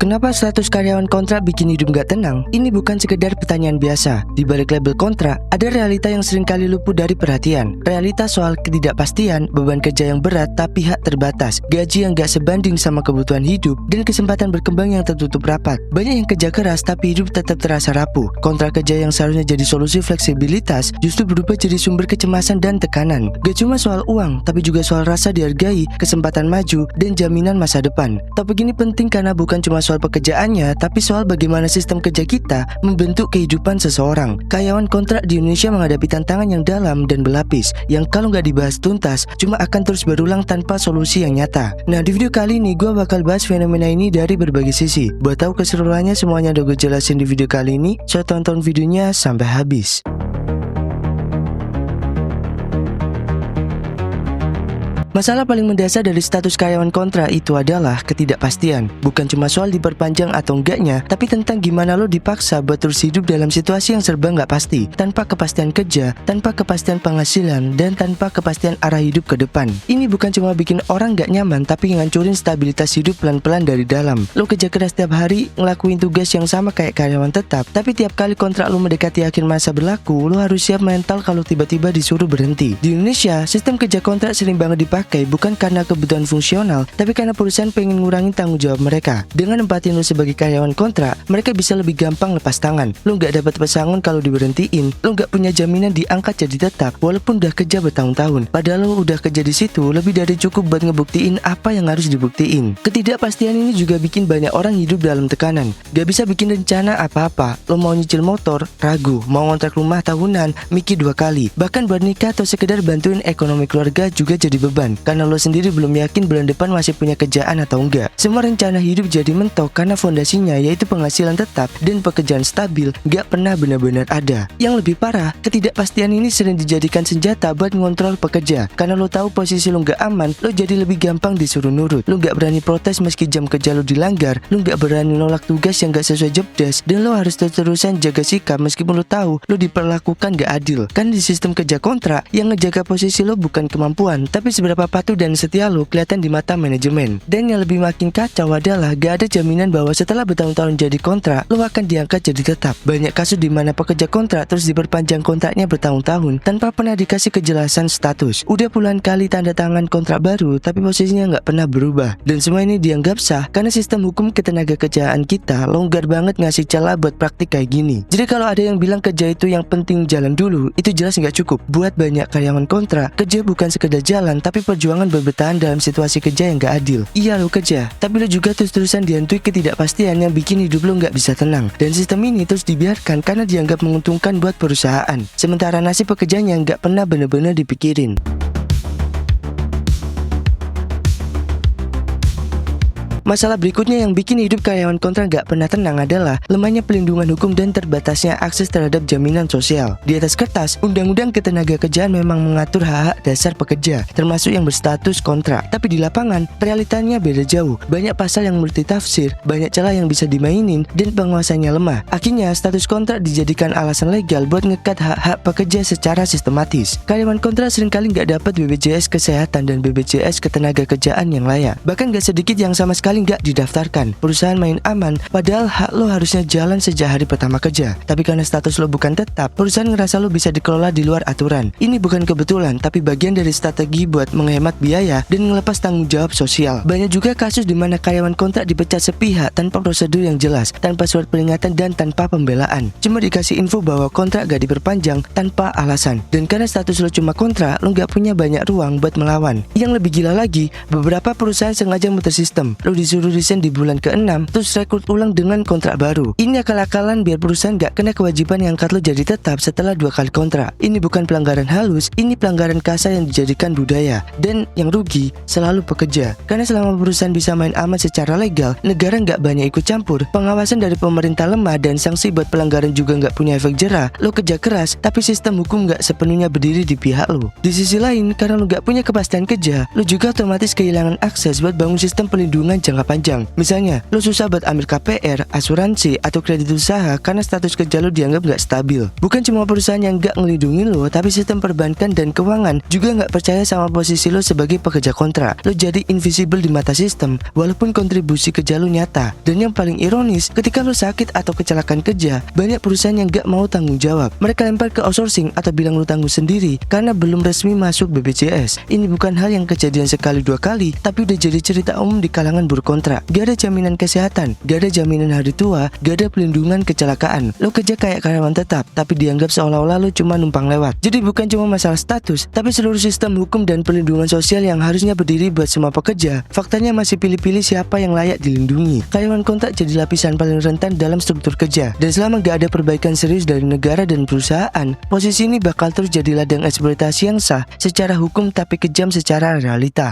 kenapa status karyawan kontrak bikin hidup gak tenang? Ini bukan sekedar pertanyaan biasa. Di balik label kontrak, ada realita yang seringkali luput dari perhatian. Realita soal ketidakpastian, beban kerja yang berat tapi hak terbatas, gaji yang gak sebanding sama kebutuhan hidup, dan kesempatan berkembang yang tertutup rapat. Banyak yang kerja keras tapi hidup tetap terasa rapuh. Kontrak kerja yang seharusnya jadi solusi fleksibilitas justru berubah jadi sumber kecemasan dan tekanan. Gak cuma soal uang, tapi juga soal rasa dihargai, kesempatan maju, dan jaminan masa depan. Topik ini penting karena bukan cuma soal pekerjaannya, tapi soal bagaimana sistem kerja kita membentuk kehidupan seseorang. Karyawan kontrak di Indonesia menghadapi tantangan yang dalam dan berlapis, yang kalau nggak dibahas tuntas, cuma akan terus berulang tanpa solusi yang nyata. Nah, di video kali ini gue bakal bahas fenomena ini dari berbagai sisi. Buat tahu keseluruhannya semuanya udah gue jelasin di video kali ini, so tonton videonya sampai habis. Masalah paling mendasar dari status karyawan kontrak itu adalah ketidakpastian. Bukan cuma soal diperpanjang atau enggaknya, tapi tentang gimana lo dipaksa buat terus hidup dalam situasi yang serba nggak pasti, tanpa kepastian kerja, tanpa kepastian penghasilan, dan tanpa kepastian arah hidup ke depan. Ini bukan cuma bikin orang nggak nyaman, tapi ngancurin stabilitas hidup pelan-pelan dari dalam. Lo kerja keras setiap hari, ngelakuin tugas yang sama kayak karyawan tetap, tapi tiap kali kontrak lo mendekati akhir masa berlaku, lo harus siap mental kalau tiba-tiba disuruh berhenti. Di Indonesia, sistem kerja kontrak sering banget dipakai bukan karena kebutuhan fungsional, tapi karena perusahaan pengen ngurangin tanggung jawab mereka. Dengan nempatin lo sebagai karyawan kontrak, mereka bisa lebih gampang lepas tangan. Lo nggak dapat pesangon kalau diberhentiin, lo nggak punya jaminan diangkat jadi tetap walaupun udah kerja bertahun-tahun. Padahal lo udah kerja di situ lebih dari cukup buat ngebuktiin apa yang harus dibuktiin. Ketidakpastian ini juga bikin banyak orang hidup dalam tekanan. Gak bisa bikin rencana apa-apa. Lo mau nyicil motor, ragu. Mau ngontrak rumah tahunan, mikir 2 kali. Bahkan buat nikah atau sekedar bantuin ekonomi keluarga juga jadi beban, karena lo sendiri belum yakin bulan depan masih punya kerjaan atau enggak. Semua rencana hidup jadi mentok karena fondasinya yaitu penghasilan tetap dan pekerjaan stabil gak pernah benar-benar ada. Yang lebih parah, ketidakpastian ini sering dijadikan senjata buat ngontrol pekerja. Karena lo tahu posisi lo gak aman, lo jadi lebih gampang disuruh nurut. Lo gak berani protes meski jam kerja lo dilanggar, lo gak berani nolak tugas yang gak sesuai job desk, dan lo harus terus-terusan jaga sikap meskipun lo tahu lo diperlakukan gak adil. Kan di sistem kerja kontrak, yang ngejaga posisi lo bukan kemampuan, tapi seberapa patuh dan setia lo kelihatan di mata manajemen. Dan yang lebih makin kacau adalah gak ada jaminan bahwa setelah bertahun-tahun jadi kontrak, lo akan diangkat jadi tetap. Banyak kasus di mana pekerja kontrak terus diperpanjang kontraknya bertahun-tahun tanpa pernah dikasih kejelasan status. Udah puluhan kali tanda tangan kontrak baru, tapi posisinya nggak pernah berubah. Dan semua ini dianggap sah karena sistem hukum ketenagakerjaan kita longgar banget ngasih celah buat praktik kayak gini. Jadi kalau ada yang bilang kerja itu yang penting jalan dulu, itu jelas nggak cukup. Buat banyak karyawan kontrak, kerja bukan sekedar jalan, tapi perjuangan bertahan dalam situasi kerja yang gak adil. Iya lo kerja, tapi lo juga terus-terusan dihantui ketidakpastian yang bikin hidup lo gak bisa tenang. Dan sistem ini terus dibiarkan karena dianggap menguntungkan buat perusahaan, sementara nasib pekerjanya gak pernah benar-benar dipikirin. Masalah berikutnya yang bikin hidup karyawan kontrak gak pernah tenang adalah lemahnya pelindungan hukum dan terbatasnya akses terhadap jaminan sosial. Di atas kertas, Undang-Undang Ketenagakerjaan memang mengatur hak-hak dasar pekerja, termasuk yang berstatus kontrak. Tapi di lapangan, realitanya beda jauh. Banyak pasal yang multitafsir, banyak celah yang bisa dimainin, dan penguasanya lemah. Akhirnya, status kontrak dijadikan alasan legal buat ngekat hak-hak pekerja secara sistematis. Karyawan kontrak seringkali gak dapat BPJS Kesehatan dan BPJS Ketenagakerjaan yang layak. Bahkan gak sedikit yang sama sekali nggak didaftarkan. Perusahaan main aman, padahal hak lo harusnya jalan sejak hari pertama kerja. Tapi karena status lo bukan tetap, perusahaan ngerasa lo bisa dikelola di luar aturan. Ini bukan kebetulan, tapi bagian dari strategi buat menghemat biaya dan ngelepas tanggung jawab sosial. Banyak juga kasus di mana karyawan kontrak dipecat sepihak tanpa prosedur yang jelas, tanpa surat peringatan dan tanpa pembelaan. Cuma dikasih info bahwa kontrak gak diperpanjang tanpa alasan. Dan karena status lo cuma kontrak, lo gak punya banyak ruang buat melawan. Yang lebih gila lagi, beberapa perusahaan sengaja muter sistem. Lo disuruh resign di bulan ke-6, terus rekrut ulang dengan kontrak baru. Ini akal-akalan biar perusahaan gak kena kewajiban yang angkat lo jadi tetap setelah 2 kali kontrak. Ini bukan pelanggaran halus, ini pelanggaran kasar yang dijadikan budaya. Dan yang rugi selalu pekerja. Karena selama perusahaan bisa main aman secara legal, negara gak banyak ikut campur, pengawasan dari pemerintah lemah, dan sanksi buat pelanggaran juga gak punya efek jerah. Lo kerja keras, tapi sistem hukum gak sepenuhnya berdiri di pihak lo. Di sisi lain, karena lo gak punya kepastian kerja, lo juga otomatis kehilangan akses buat bangun sistem pelindungan jangka jangka panjang. Misalnya, lo susah buat ambil KPR, asuransi, atau kredit usaha karena status kerja lo dianggap nggak stabil. Bukan cuma perusahaan yang nggak ngelindungi lo, tapi sistem perbankan dan keuangan juga nggak percaya sama posisi lo sebagai pekerja kontrak. Lo jadi invisible di mata sistem, walaupun kontribusi kerja lo nyata. Dan yang paling ironis, ketika lo sakit atau kecelakaan kerja, banyak perusahaan yang nggak mau tanggung jawab. Mereka lempar ke outsourcing atau bilang lo tanggung sendiri karena belum resmi masuk BPJS. Ini bukan hal yang kejadian sekali dua kali, tapi udah jadi cerita umum di kalangan buruh kontrak. Gak ada jaminan kesehatan, gak ada jaminan hari tua, gak ada pelindungan kecelakaan. Lo kerja kayak karyawan tetap, tapi dianggap seolah-olah lo cuma numpang lewat. Jadi bukan cuma masalah status, tapi seluruh sistem hukum dan perlindungan sosial yang harusnya berdiri buat semua pekerja, faktanya masih pilih-pilih siapa yang layak dilindungi. Karyawan kontrak jadi lapisan paling rentan dalam struktur kerja. Dan selama gak ada perbaikan serius dari negara dan perusahaan, posisi ini bakal terus jadi ladang eksploitasi yang sah secara hukum tapi kejam secara realita.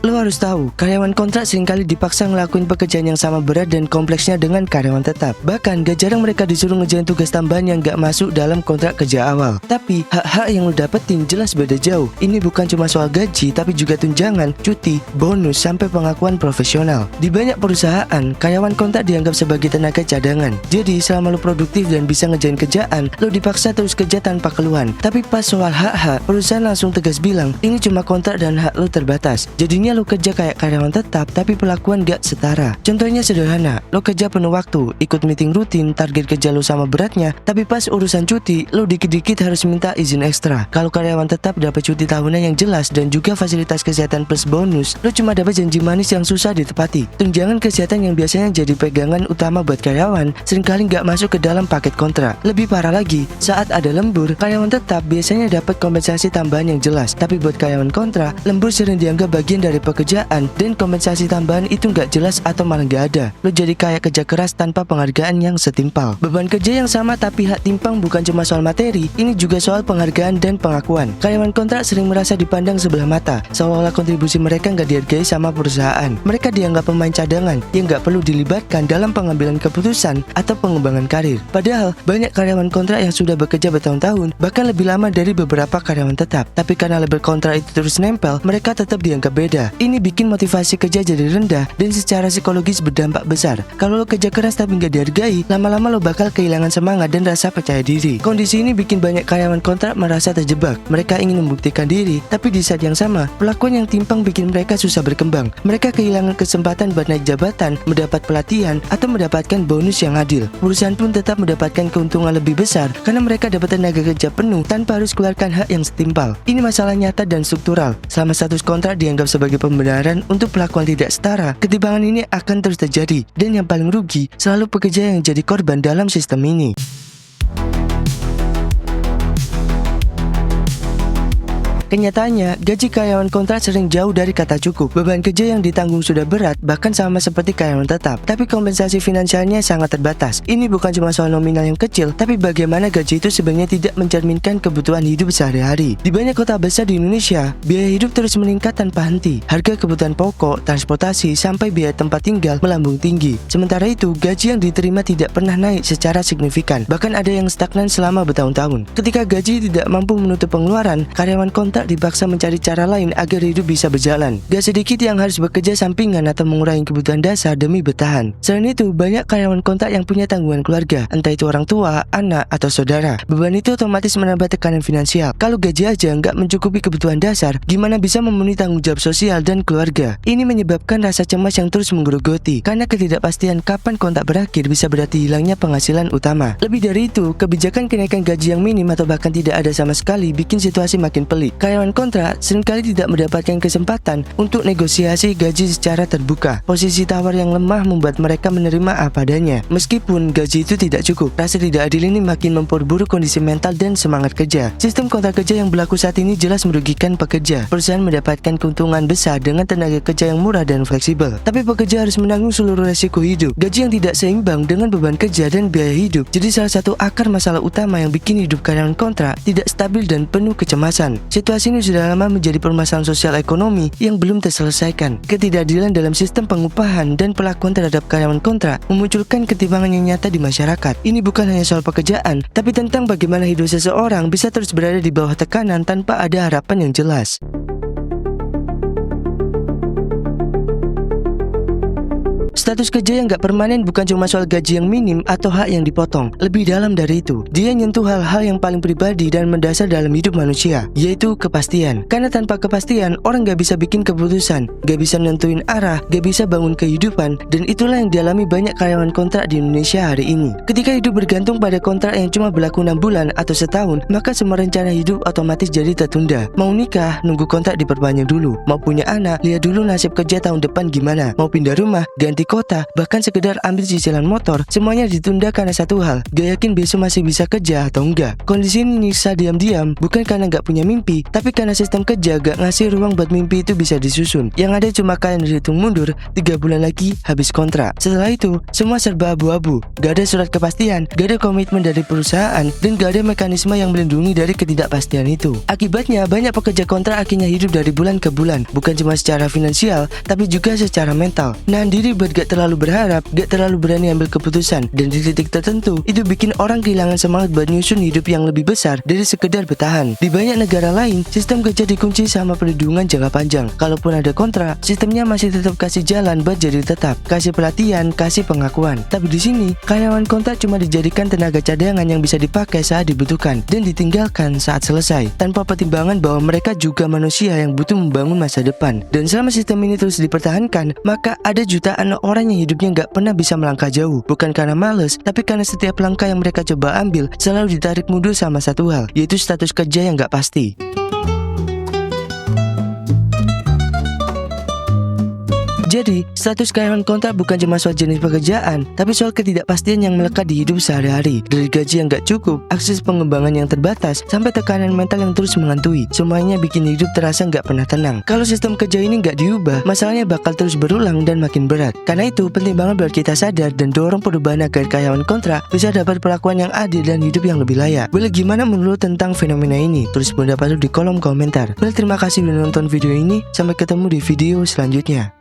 Lo harus tahu, karyawan kontrak seringkali dipaksa ngelakuin pekerjaan yang sama berat dan kompleksnya dengan karyawan tetap. Bahkan gak jarang mereka disuruh ngerjain tugas tambahan yang gak masuk dalam kontrak kerja awal. Tapi hak-hak yang lo dapetin jelas beda jauh. Ini bukan cuma soal gaji, tapi juga tunjangan, cuti, bonus, sampai pengakuan profesional. Di banyak perusahaan, karyawan kontrak dianggap sebagai tenaga cadangan. Jadi selama lo produktif dan bisa ngerjain kerjaan, lo dipaksa terus kerja tanpa keluhan. Tapi pas soal hak-hak, perusahaan langsung tegas bilang, ini cuma kontrak dan hak lo terbatas. Jadinya lo kerja kayak karyawan tetap, tapi perlakuan gak setara. Contohnya sederhana, lo kerja penuh waktu, ikut meeting rutin, target kerja lo sama beratnya, tapi pas urusan cuti, lo dikit-dikit harus minta izin ekstra. Kalau karyawan tetap dapat cuti tahunan yang jelas dan juga fasilitas kesehatan plus bonus, lo cuma dapat janji manis yang susah ditepati. Tunjangan kesehatan yang biasanya jadi pegangan utama buat karyawan, seringkali gak masuk ke dalam paket kontrak. Lebih parah lagi, saat ada lembur, karyawan tetap biasanya dapat kompensasi tambahan yang jelas, tapi buat karyawan kontrak, lembur sering dianggap bagian dari pekerjaan dan kompensasi tambahan itu nggak jelas atau malah nggak ada. Lo jadi kayak kerja keras tanpa penghargaan yang setimpal. Beban kerja yang sama tapi hak timpang bukan cuma soal materi, ini juga soal penghargaan dan pengakuan. Karyawan kontrak sering merasa dipandang sebelah mata, seolah-olah kontribusi mereka nggak dihargai sama perusahaan. Mereka dianggap pemain cadangan yang nggak perlu dilibatkan dalam pengambilan keputusan atau pengembangan karir. Padahal banyak karyawan kontrak yang sudah bekerja bertahun-tahun, bahkan lebih lama dari beberapa karyawan tetap. Tapi karena label kontrak itu terus nempel, mereka tetap dianggap beda. Ini bikin motivasi kerja jadi rendah dan secara psikologis berdampak besar. Kalau lo kerja keras tapi nggak dihargai, lama-lama lo bakal kehilangan semangat dan rasa percaya diri. Kondisi ini bikin banyak karyawan kontrak merasa terjebak. Mereka ingin membuktikan diri, tapi di saat yang sama, perlakuan yang timpang bikin mereka susah berkembang. Mereka kehilangan kesempatan buat naik jabatan, mendapat pelatihan, atau mendapatkan bonus yang adil. Perusahaan pun tetap mendapatkan keuntungan lebih besar karena mereka dapat tenaga kerja penuh tanpa harus keluarkan hak yang setimpal. Ini masalah nyata dan struktural. Selama status kontrak dianggap sebagai pembenaran untuk perlakuan tidak setara, ketimpangan ini akan terus terjadi, dan yang paling rugi selalu pekerja yang jadi korban dalam sistem ini. Kenyataannya, gaji karyawan kontrak sering jauh dari kata cukup. Beban kerja yang ditanggung sudah berat, bahkan sama seperti karyawan tetap. Tapi kompensasi finansialnya sangat terbatas. Ini bukan cuma soal nominal yang kecil, tapi bagaimana gaji itu sebenarnya tidak mencerminkan kebutuhan hidup sehari-hari. Di banyak kota besar di Indonesia, biaya hidup terus meningkat tanpa henti. Harga kebutuhan pokok, transportasi, sampai biaya tempat tinggal melambung tinggi. Sementara itu, gaji yang diterima tidak pernah naik secara signifikan. Bahkan ada yang stagnan selama bertahun-tahun. Ketika gaji tidak mampu menutup pengeluaran, karyawan kontrak dipaksa mencari cara lain agar hidup bisa berjalan. Gak sedikit yang harus bekerja sampingan atau mengurangi kebutuhan dasar demi bertahan. Selain itu, banyak karyawan kontrak yang punya tanggungan keluarga, entah itu orang tua, anak, atau saudara. Beban itu otomatis menambah tekanan finansial. Kalau gaji aja nggak mencukupi kebutuhan dasar, gimana bisa memenuhi tanggung jawab sosial dan keluarga? Ini menyebabkan rasa cemas yang terus menggerogoti, karena ketidakpastian kapan kontrak berakhir bisa berarti hilangnya penghasilan utama. Lebih dari itu, kebijakan kenaikan gaji yang minim atau bahkan tidak ada sama sekali bikin situasi makin pelik. Karyawan kontrak seringkali tidak mendapatkan kesempatan untuk negosiasi gaji secara terbuka. Posisi tawar yang lemah membuat mereka menerima apa adanya. Meskipun gaji itu tidak cukup, rasa tidak adil ini makin memperburuk kondisi mental dan semangat kerja. Sistem kontrak kerja yang berlaku saat ini jelas merugikan pekerja. Perusahaan mendapatkan keuntungan besar dengan tenaga kerja yang murah dan fleksibel, tapi pekerja harus menanggung seluruh resiko hidup. Gaji yang tidak seimbang dengan beban kerja dan biaya hidup jadi salah satu akar masalah utama yang bikin hidup karyawan kontrak tidak stabil dan penuh kecemasan. Situasi ini sudah lama menjadi permasalahan sosial ekonomi yang belum terselesaikan. Ketidakadilan dalam sistem pengupahan dan perlakuan terhadap karyawan kontrak memunculkan ketimpangan yang nyata di masyarakat. Ini bukan hanya soal pekerjaan, tapi tentang bagaimana hidup seseorang bisa terus berada di bawah tekanan tanpa ada harapan yang jelas. Status kerja yang gak permanen bukan cuma soal gaji yang minim atau hak yang dipotong. Lebih dalam dari itu, dia nyentuh hal-hal yang paling pribadi dan mendasar dalam hidup manusia, yaitu kepastian. Karena tanpa kepastian, orang gak bisa bikin keputusan, gak bisa nentuin arah, gak bisa bangun kehidupan, dan itulah yang dialami banyak karyawan kontrak di Indonesia hari ini. Ketika hidup bergantung pada kontrak yang cuma berlaku 6 bulan atau setahun, maka semua rencana hidup otomatis jadi tertunda. Mau nikah, nunggu kontrak diperpanjang dulu. Mau punya anak, lihat dulu nasib kerja tahun depan gimana. Mau pindah rumah, ganti kota, bahkan sekedar ambil cicilan motor, semuanya ditunda karena satu hal, gak yakin besok masih bisa kerja atau enggak. Kondisi ini nyiksa diam-diam, bukan karena gak punya mimpi, tapi karena sistem kerja gak ngasih ruang buat mimpi itu bisa disusun. Yang ada cuma kalian dihitung mundur, 3 bulan lagi habis kontrak. Setelah itu, semua serba abu-abu, gak ada surat kepastian, gak ada komitmen dari perusahaan, dan gak ada mekanisme yang melindungi dari ketidakpastian itu. Akibatnya, banyak pekerja kontrak akhirnya hidup dari bulan ke bulan, bukan cuma secara finansial, tapi juga secara mental. Nahan diri buat gak terlalu berharap, gak terlalu berani ambil keputusan, dan di titik tertentu, itu bikin orang kehilangan semangat buat nyusun hidup yang lebih besar dari sekedar bertahan. Di banyak negara lain, sistem kerja dikunci sama perlindungan jangka panjang. Kalaupun ada kontrak, sistemnya masih tetap kasih jalan buat jadi tetap, kasih pelatihan, kasih pengakuan. Tapi di sini, karyawan kontrak cuma dijadikan tenaga cadangan yang bisa dipakai saat dibutuhkan dan ditinggalkan saat selesai, tanpa pertimbangan bahwa mereka juga manusia yang butuh membangun masa depan. Dan selama sistem ini terus dipertahankan, maka ada jutaan orang yang hidupnya nggak pernah bisa melangkah jauh, bukan karena males, tapi karena setiap langkah yang mereka coba ambil selalu ditarik mundur sama satu hal, yaitu status kerja yang nggak pasti. Jadi, status karyawan kontrak bukan cuma soal jenis pekerjaan, tapi soal ketidakpastian yang melekat di hidup sehari-hari. Dari gaji yang gak cukup, akses pengembangan yang terbatas, sampai tekanan mental yang terus menghantui. Semuanya bikin hidup terasa gak pernah tenang. Kalau sistem kerja ini gak diubah, masalahnya bakal terus berulang dan makin berat. Karena itu, penting banget buat kita sadar dan dorong perubahan agar karyawan kontrak bisa dapat perlakuan yang adil dan hidup yang lebih layak. Boleh gimana menurut tentang fenomena ini? Tulis pendapat lu di kolom komentar. Terima kasih sudah nonton video ini. Sampai ketemu di video selanjutnya.